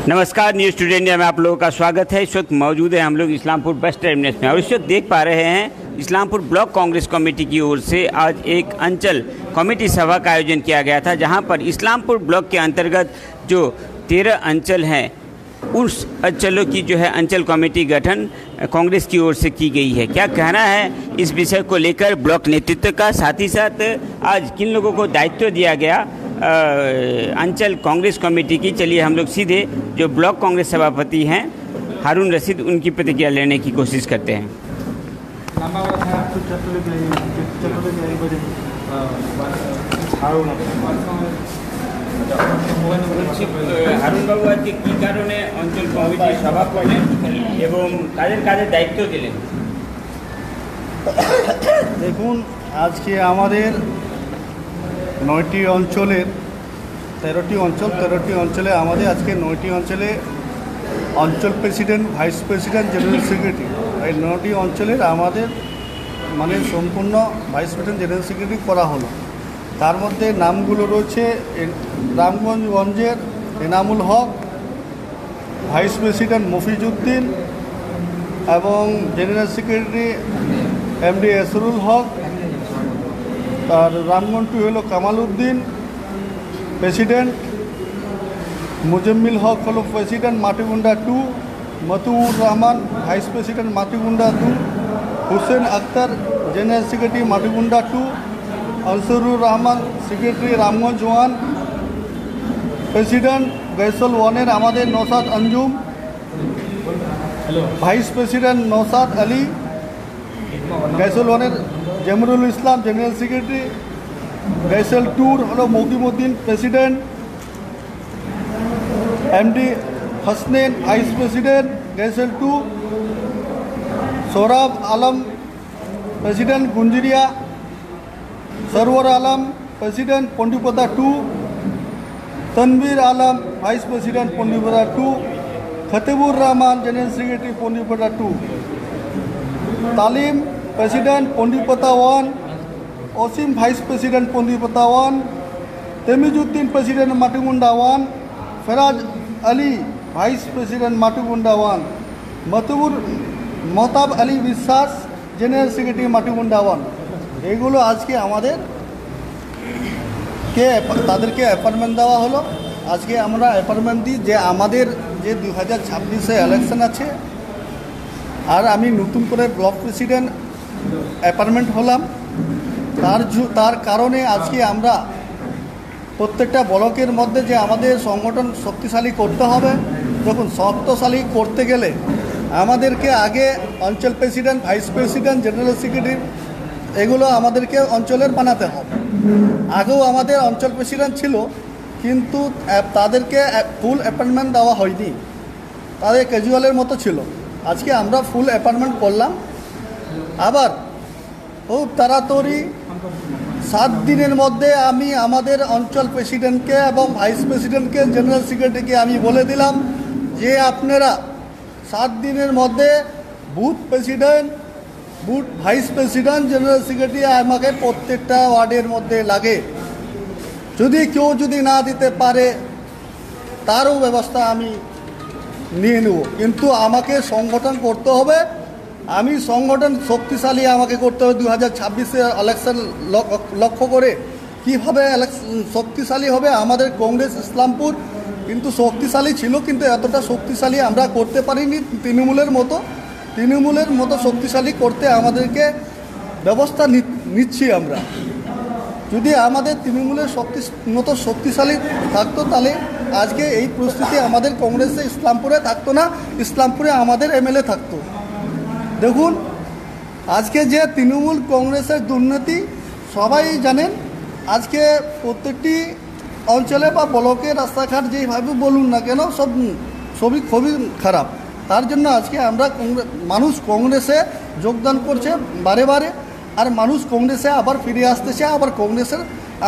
नमस्कार, news today India में आप लोगों का स्वागत है। इस वक्त मौजूद है हम लोग इस्लामपुर बस टर्मिनस में और इस वक्त देख पा रहे हैं इस्लामपुर ब्लॉक कांग्रेस कमेटी की ओर से आज एक अंचल कमेटी सभा का आयोजन किया गया था, जहां पर इस्लामपुर ब्लॉक के अंतर्गत जो 13 अंचल हैं उस अंचलों की जो है अंचल कमेटी गठन कांग्रेस की ओर से की गई है। क्या कहना है इस विषय को लेकर ब्लॉक नेतृत्व का, साथ ही साथ आज किन लोगों को दायित्व दिया गया अंचल कांग्रेस कमेटी की, चलिए हम लोग सीधे जो ब्लॉक कांग्रेस सभापति हैं हारून रशीद उनकी प्रतिक्रिया लेने की कोशिश करते हैं। হারুন বাবু আজকে কি কারণে অঞ্চল কমিটির সভা করলেন এবং কাদের কাদের দায়িত্ব দিলেন? দেখুন, আজকে আমাদের 9টি অঞ্চলের 13টি অঞ্চলে আমাদের আজকে 9টি অঞ্চলে অঞ্চল president, vice president, general secretary, এই 9টি অঞ্চলের আমাদের মানে সম্পূর্ণ ভাইস প্রেসিডেন্ট, জেনারেল সেক্রেটারি করা হলো। তার মধ্যে নামগুলো রয়েছে রামগঞ্জের এনামুল হক, ভাইস প্রেসিডেন্ট মফিজউদ্দিন এবং general secretary MD Esrul Haque. আর রামগঞ্জ 2 হলো কামাল উদ্দিন প্রেসিডেন্ট, মুজাম্মিল হক হলো president Matigunda 2, Motiur Rahman vice president Matigunda 2, Hussain Akhtar general secretary Matigunda 2, Ansarur Rahman secretary Ramganj 1, president Goisal 1-এর আমাদের নওশাদ আঞ্জুম, ভাইস প্রেসিডেন্ট নওশাদ আলী, গৈসল 1-এর জামরুল ইসলাম জেনারেল সেক্রেটারি, গৈসল 2 হলো Mokimuddin president, MD Hasnain vice president Goisal 2, Sohrab Alam president Gunjaria, Sarwar Alam president Pandipada 2, Tanvir Alam vice president Pandipada 2, Khatibur Rahman general secretary Pandipada 2, Talim president Pandipada 1, Asim vice president Pandipada 1, Temizuddin president Matigunda 1, Feraz Ali vice president Matigunda 1, Mahtab Ali Biswas general secretary মাটিগুন্ডা 1। এইগুলো আজকে তাদেরকে অ্যাপয়েন্টমেন্ট দেওয়া হলো। আজকে আমরা অ্যাপয়েন্টমেন্ট দিই যে আমাদের যে 2026-এ ইলেকশন আছে, আর আমি নতুন করে ব্লক প্রেসিডেন্ট অ্যাপয়েন্টমেন্ট হলাম। তার কারণে আজকে আমরা প্রত্যেকটা ব্লকের মধ্যে যে আমাদের সংগঠন শক্তিশালী করতে হবে। দেখুন, শক্তিশালী করতে গেলে আমাদেরকে আগে অঞ্চল president, vice president, general secretary এগুলো আমাদেরকে অঞ্চলের বানাতে হবে। আগেও আমাদের অঞ্চল প্রেসিডেন্ট ছিল, কিন্তু তাদেরকে ফুল অ্যাপয়েন্টমেন্ট দেওয়া হয়নি, তাদের ক্যাজুয়ালের মতো ছিল। আজকে আমরা ফুল অ্যাপয়েন্টমেন্ট করলাম। আবার খুব তাড়াতাড়ি 7 দিনের মধ্যে আমি আমাদের অঞ্চল প্রেসিডেন্টকে এবং ভাইস প্রেসিডেন্টকে, জেনারেল সেক্রেটারিকে আমি বলে দিলাম যে আপনারা 7 দিনের মধ্যে booth president, booth vice president, general secretary আমাকে প্রত্যেকটা ওয়ার্ডের মধ্যে লাগে। কেউ যদি না দিতে পারে তারও ব্যবস্থা আমি নিয়ে নেব, কিন্তু আমাকে সংগঠন করতে হবে। আমি সংগঠন শক্তিশালী আমাকে করতে হবে। 2026-এ ইলেকশন লক্ষ্য করে কীভাবে শক্তিশালী হবে আমাদের কংগ্রেস ইসলামপুর কিন্তু শক্তিশালী ছিল, কিন্তু এতটা শক্তিশালী আমরা করতে পারিনি। তৃণমূলের মতো শক্তিশালী করতে আমাদেরকে ব্যবস্থা নিচ্ছি আমরা। যদি আমাদের তৃণমূলের মতো শক্তিশালী থাকতো তাহলে আজকে এই পরিস্থিতি আমাদের কংগ্রেসে ইসলামপুরে থাকতো না, ইসলামপুরে আমাদের এমএলএ থাকতো। দেখুন, আজকে যে তৃণমূল কংগ্রেসের দুর্নীতি সবাই জানেন। আজকে প্রত্যেকটি অঞ্চলে বা ব্লকে রাস্তাঘাট যেইভাবে বলুন না কেন সবই খুবই খারাপ। তার জন্য আজকে আমরা মানুষ কংগ্রেসে যোগদান করছে বারে বারে, আর মানুষ কংগ্রেসে আবার ফিরে আসতেছে। আবার কংগ্রেসের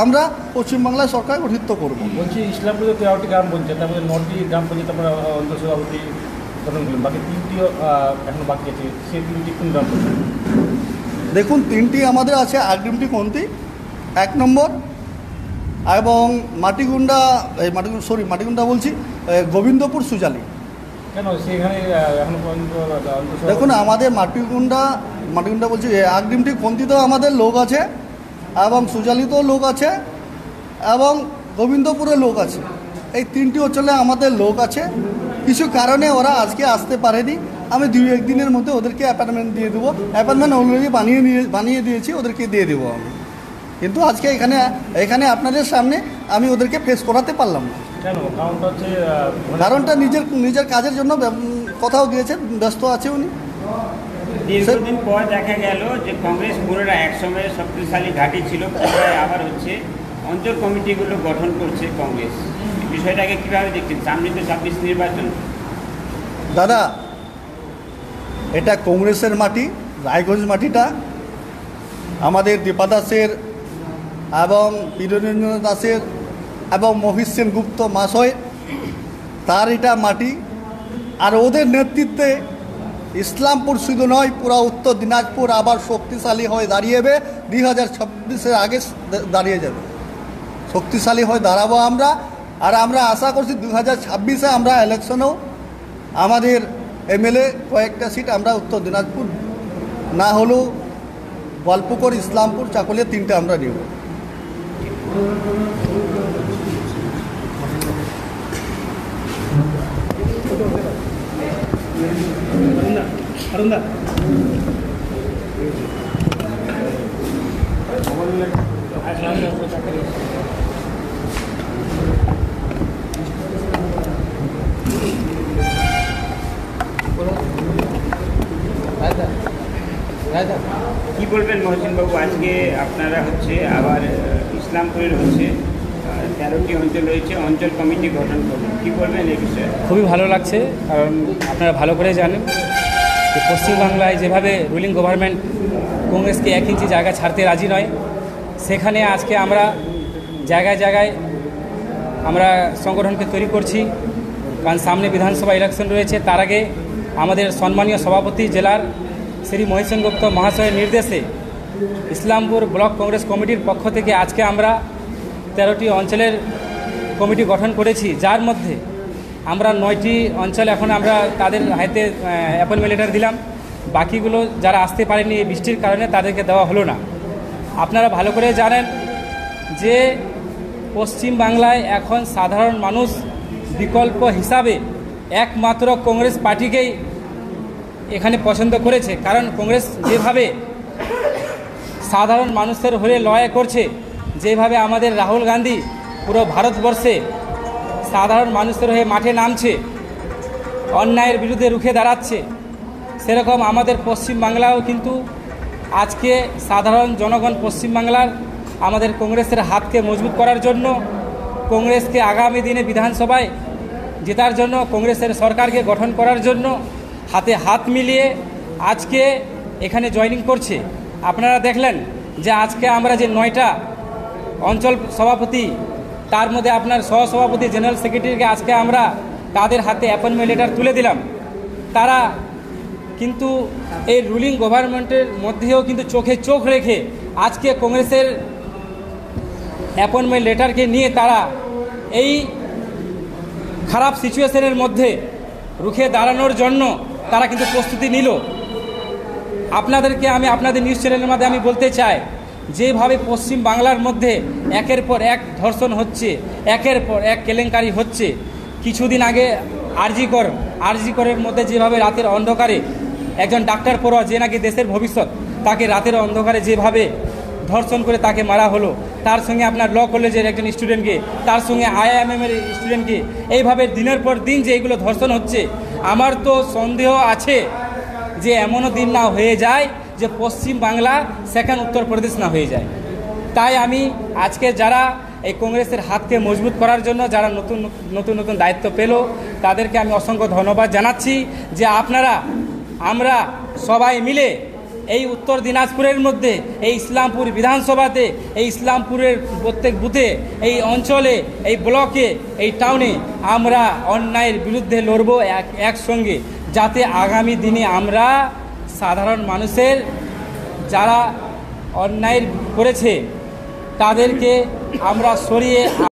আমরা পশ্চিমবাংলায় সরকার গঠিত করবো। বলছি ইসলামপুরে 13টি গ্রাম পঞ্চায়েত, তার মধ্যে 9টি গ্রাম পঞ্চায়েত আমরা অঞ্চল সভাপতি গঠন করলাম, বাকি 3টিও এখন বাকি আছে। সেই 3টি কোন গ্রাম পঞ্চায়েত? দেখুন, 3টি আমাদের আছে আগ্রিমটি কোনটি 1 নম্বর এবং মাটিগুন্ডা বলছি গোবিন্দপুর সুজালি। কেন সেখানে এখনো পর্যন্ত দেখুন আমাদের মাটিগুন্ডা বলছি আগডিমটি পন্থীতেও আমাদের লোক আছে এবং সুজালিতেও লোক আছে এবং গোবিন্দপুরে লোক আছে। এই তিনটি অঞ্চলে আমাদের লোক আছে। কিছু কারণে ওরা আজকে আসতে পারেনি। আমি 2-1 দিনের মধ্যে ওদেরকে অ্যাপার্টমেন্ট দিয়ে দেবো। অ্যাপার্টমেন্ট অলরেডি বানিয়ে দিয়েছি, ওদেরকে দিয়ে দেবো আমি। কিন্তু আজকে এখানে আপনাদের সামনে আমি ওদেরকে ফেস করাতে পারলাম না। কেন? কারণটা হচ্ছে কারণটা নিজের কাজের জন্য কোথাও গিয়েছেন, ব্যস্ত আছে উনি। দীর্ঘদিন পর দেখা গেল যে কংগ্রেস পুনরায় একসময় শক্তিশালী ঘাঁটি ছিল, পুনরায় আবার হচ্ছে অঞ্চল কমিটিগুলো গঠন করছে কংগ্রেস। বিষয়টাকে কীভাবে দেখছেন? সামনে তো 26 নির্বাচন। দাদা, এটা কংগ্রেসের মাটি, রায়গঞ্জ মাটিটা আমাদের দীপা দাসের এবং বীরেন্দ্র দাসের এবং মহিষ সেনগুপ্ত মহাশয়, তার এটা মাটি। আর ওদের নেতৃত্বে ইসলামপুর শুধু নয়, পুরা উত্তর দিনাজপুর আবার শক্তিশালী হয়ে দাঁড়িয়েবে। 2026-এর আগে দাঁড়িয়ে যাবে, শক্তিশালী হয়ে দাঁড়াবো আমরা। আর আমরা আশা করছি 2026-এ আমরা ইলেকশনেও আমাদের এমএলএ কয়েকটা সিট আমরা উত্তর দিনাজপুর না হলেও গল্পকর, ইসলামপুর, চাকুলিয়া 3টে আমরা নেব। কি বলবেন মহসিনবাবু, আজকে আপনারা হচ্ছে আবার ইসলামপুরের হচ্ছে 13টি অঞ্চল রয়েছে, অঞ্চল কমিটি গঠন করবেন, কী বলবেন এই বিষয়ে? খুবই ভালো লাগছে, কারণ আপনারা ভালো করে জানেন যে পশ্চিমবাংলায় যেভাবে রুলিং গভর্নমেন্ট কংগ্রেসকে 1 ইঞ্চি জায়গা ছাড়তে রাজি নয়, সেখানে আজকে আমরা জায়গায় জায়গায় আমরা সংগঠনকে তৈরি করছি। কারণ সামনে বিধানসভা ইলেকশন রয়েছে। তার আগে আমাদের সম্মানীয় সভাপতি জেলার শ্রী মহিষ সেনগুপ্ত মহাশয়ের নির্দেশে ইসলামপুর ব্লক কংগ্রেস কমিটির পক্ষ থেকে আজকে আমরা 13টি অঞ্চলের কমিটি গঠন করেছি, যার মধ্যে আমরা 9টি অঞ্চল এখন আমরা তাদের হাতে অ্যাপয়েন্টমেন্ট লেটার দিলাম। বাকিগুলো যারা আসতে পারেনি এই বৃষ্টির কারণে তাদেরকে দেওয়া হলো না। আপনারা ভালো করে জানেন যে পশ্চিম বাংলায় এখন সাধারণ মানুষ বিকল্প হিসাবে একমাত্র কংগ্রেস পার্টিকেই এখানে পছন্দ করেছে। কারণ কংগ্রেস যেভাবে সাধারণ মানুষের হয়ে লড়াই করছে, যেভাবে আমাদের রাহুল গান্ধী পুরো ভারতবর্ষে সাধারণ মানুষের হয়ে মাঠে নামছে, অন্যায়ের বিরুদ্ধে রুখে দাঁড়াচ্ছে, সেরকম আমাদের পশ্চিমবাংলাও কিন্তু আজকে সাধারণ জনগণ পশ্চিমবাংলার আমাদের কংগ্রেসের হাতকে মজবুত করার জন্য, কংগ্রেসকে আগামী দিনে বিধানসভায় জেতার জন্য, কংগ্রেসের সরকারকে গঠন করার জন্য হাতে হাত মিলিয়ে আজকে এখানে জয়েনিং করছে। আপনারা দেখলেন যে আজকে আমরা যে 9টা অঞ্চল সভাপতি, তার মধ্যে আপনার সহসভাপতি, জেনারেল সেক্রেটারিকে আজকে আমরা তাদের হাতে অ্যাপয়েন্টমেন্ট লেটার তুলে দিলাম। তারা কিন্তু এই রুলিং গভর্নমেন্টের মধ্যেও কিন্তু চোখে চোখ রেখে আজকে কংগ্রেসের অ্যাপয়েন্টমেন্ট লেটারকে নিয়ে তারা এই খারাপ সিচুয়েশনের মধ্যে রুখে দাঁড়ানোর জন্য তারা কিন্তু প্রস্তুতি নিল। আপনাদেরকে আমি আপনাদের নিউজ চ্যানেলের মাধ্যমে আমি বলতে চাই, যেভাবে পশ্চিম বাংলার মধ্যে একের পর এক ধর্ষণ হচ্ছে, একের পর এক কেলেঙ্কারি হচ্ছে, কিছুদিন আগে আরজি করের মধ্যে যেভাবে রাতের অন্ধকারে একজন ডাক্তার পড়ুয়া, যে নাকি দেশের ভবিষ্যৎ, তাকে রাতের অন্ধকারে যেভাবে ধর্ষণ করে তাকে মারা হলো, তার সঙ্গে আপনার ল কলেজের একজন স্টুডেন্টকে, তার সঙ্গে IIMএর স্টুডেন্টকে, এইভাবে দিনের পর দিন যে এইগুলো ধর্ষণ হচ্ছে, আমার তো সন্দেহ আছে যে এমনও দিন না হয়ে যায় যে পশ্চিম বাংলা সেকেন্ড উত্তরপ্রদেশ না হয়ে যায়। তাই আমি আজকে যারা এই কংগ্রেসের হাতকে মজবুত করার জন্য যারা নতুন দায়িত্ব পেল, তাদেরকে আমি অসংখ্য ধন্যবাদ জানাচ্ছি যে আমরা সবাই মিলে এই উত্তর দিনাজপুরের মধ্যে, এই ইসলামপুর বিধানসভাতে, এই ইসলামপুরের প্রত্যেক বুথে, এই অঞ্চলে, এই ব্লকে, এই টাউনে আমরা অন্যায়ের বিরুদ্ধে লড়ব একসঙ্গে, যাতে আগামী দিনে আমরা সাধারণ মানুষের যারা অন্যায় করেছে তাদেরকে আমরা সরিয়ে